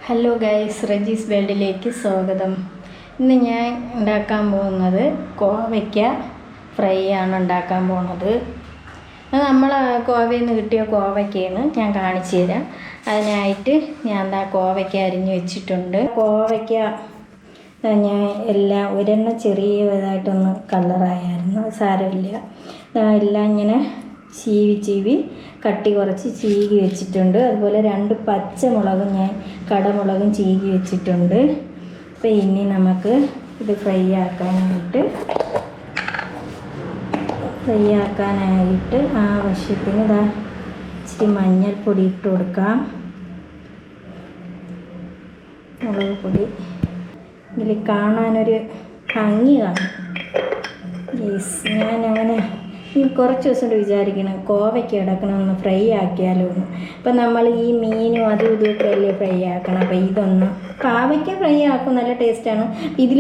Hello guys, റജീസ് വേൾഡിലേക്ക് സ്വാഗതം. ഇന്ന് ഞാൻ ഉണ്ടാക്കാൻ പോകുന്നത് കോവയ്ക്ക ഫ്രൈ ആണ് ഉണ്ടാക്കാൻ പോകുന്നത്. അത് നമ്മൾ കോവയിൽ നിന്ന് കിട്ടിയ കോവയ്ക്കയാണ് ഞാൻ കാണിച്ചു തരാം. അതിനായിട്ട് ഞാൻ കോവയ്ക്ക അരിഞ്ഞ് വെച്ചിട്ടുണ്ട്. കോവയ്ക്ക ഞാൻ എല്ലാം ഒരെണ്ണം ചെറിയതായിട്ടൊന്ന് കളറായിരുന്നു, സാരമില്ല. എല്ലാം ഇങ്ങനെ ചീവി കട്ടി കുറച്ച് ചീകി വെച്ചിട്ടുണ്ട്. അതുപോലെ 2 പച്ചമുളകും ഞാൻ കടമുളകും ചീകി വെച്ചിട്ടുണ്ട്. അപ്പോൾ ഇനി നമുക്ക് ഇത് ഫ്രൈ ആക്കാനായിട്ട് ആവശ്യത്തിന് ഇച്ചിരി മഞ്ഞൾപ്പൊടി ഇട്ട് കൊടുക്കാം. മുളക് പൊടി ഇതിൽ കാണാനൊരു ഭംഗി കാണും. ഞാനങ്ങനെ കുറച്ച് ദിവസം കൊണ്ട് വിചാരിക്കണം കോവയ്ക്ക് കിടക്കണമെന്ന് ഫ്രൈ ആക്കിയാലോ എന്ന്. അപ്പം നമ്മൾ ഈ മീനും അതും ഇതൊക്കെ അല്ലേ ഫ്രൈ ആക്കണം. അപ്പം ഇതൊന്ന് പാവയ്ക്ക ഫ്രൈ ആക്കും, നല്ല ടേസ്റ്റാണ്. ഇതിൽ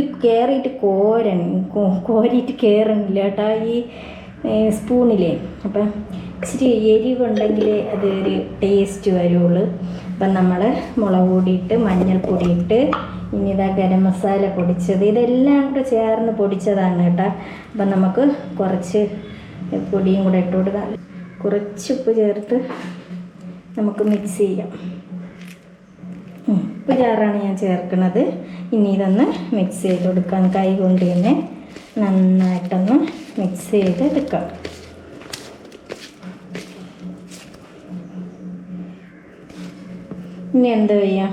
കോരിയിട്ട് കയറണില്ല കേട്ടോ ഈ സ്പൂണിലേ. അപ്പം ഇച്ചിരി എരിവുണ്ടെങ്കിൽ അതൊരു ടേസ്റ്റ് വരുള്ളൂ. അപ്പം നമ്മൾ മുളക് പൊടിയിട്ട് മഞ്ഞൾപ്പൊടിയിട്ട് ഇനി ഗരം മസാല പൊടിച്ചത് ഇതെല്ലാം കൂടെ ചേർന്ന് പൊടിച്ചതാണ് കേട്ടോ. അപ്പം നമുക്ക് കുറച്ച് പൊടിയും കൂടെ ഇട്ട് കൊടുക്കാം. കുറച്ച് ഉപ്പ് ചേർത്ത് നമുക്ക് മിക്സ് ചെയ്യാം. ഉപ്പ് ചാറാണ് ഞാൻ ചേർക്കുന്നത്. ഇനി ഇതൊന്ന് മിക്സ് ചെയ്ത് കൊടുക്കാം. കൈ കൊണ്ട് തന്നെ നന്നായിട്ടൊന്ന് മിക്സ് ചെയ്ത് എടുക്കാം. ഇനി എന്താ ചെയ്യാം,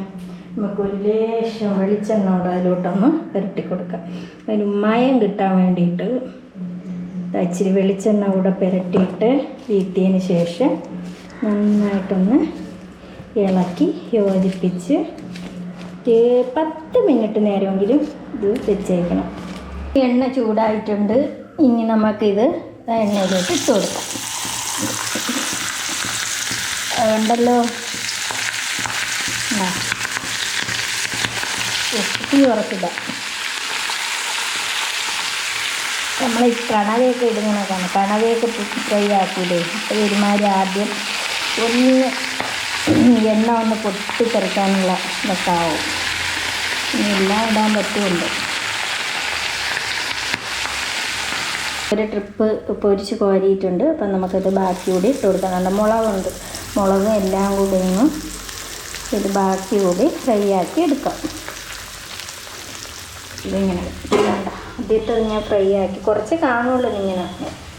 നമുക്കൊരു ലേശം വെളിച്ചെണ്ണ കൂടെ അതിലോട്ടൊന്ന് പുരട്ടി കൊടുക്കാം. ഒരു മയം കിട്ടാൻ വേണ്ടിയിട്ട് ഇച്ചിരി വെളിച്ചെണ്ണ കൂടെ പുരട്ടിയിട്ട് വീട്ടിയതിന് ശേഷം നന്നായിട്ടൊന്ന് ഇളക്കി യോജിപ്പിച്ച് 10 മിനിറ്റ് നേരമെങ്കിലും ഇത് വെച്ചേക്കണം. എണ്ണ ചൂടായിട്ടുണ്ട്. ഇനി നമുക്കിത് എണ്ണയിലോട്ട് ഇട്ട് കൊടുക്കാം. അതുകൊണ്ടല്ലോ തീ ഉറക്കില്ല. നമ്മൾ ഈ കണവയൊക്കെ ഇടുന്നതാണ്. കണവയൊക്കെ ഫ്രൈ ആക്കൂലേ. അപ്പോൾ ഒരുമാതിരി ആദ്യം ഒന്ന് എണ്ണ ഒന്ന് പൊട്ടിത്തെറിക്കാനുള്ള ഇതൊക്കെ ആവും. ഇനി എല്ലാം ഇടാൻ പറ്റുമല്ലോ. ഒരു ട്രിപ്പ് പൊരിച്ച് കോരിയിട്ടുണ്ട്. അപ്പം നമുക്കത് ബാക്കി കൂടി ഇട്ട് കൊടുക്കാനുണ്ട്. മുളകും എല്ലാം കൂടി ഒന്ന് ഇത് ബാക്കി കൂടി ഫ്രൈ ആക്കി എടുക്കാം. ഇതിങ്ങനെ വേണ്ട, ആദ്യത്തെ ഞാൻ ഫ്രൈ ആക്കി കുറച്ച് കാണുള്ളൂ ഇങ്ങനെ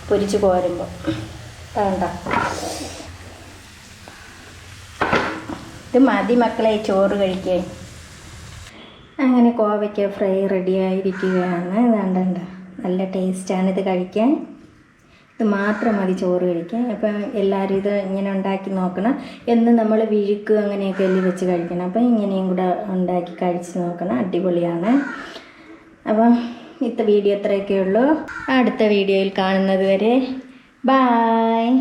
പൊരിച്ച് കോരുമ്പോൾ. വേണ്ട, ഇത് മതി മക്കളെ ചോറ് കഴിക്കാൻ. അങ്ങനെ കോവയ്ക്ക ഫ്രൈ റെഡി ആയിരിക്കുകയാണ്. വേണ്ട, നല്ല ടേസ്റ്റാണ് ഇത് കഴിക്കാൻ. ഇത് മാത്രം മതി ചോറ് കഴിക്കാൻ. അപ്പം എല്ലാവരും ഇത് ഇങ്ങനെ ഉണ്ടാക്കി നോക്കണം. എന്ന് നമ്മൾ വിഴുക്ക് അങ്ങനെയൊക്കെ എല്ലാം വെച്ച് കഴിക്കണം. അപ്പം ഇങ്ങനെയും കൂടെ ഉണ്ടാക്കി കഴിച്ച് നോക്കണം, അടിപൊളിയാണ്. അപ്പം ഇന്നത്തെ വീഡിയോ ഇത്രയൊക്കെ ഉള്ളൂ. അടുത്ത വീഡിയോയിൽ കാണുന്നത് വരെ ബായ്.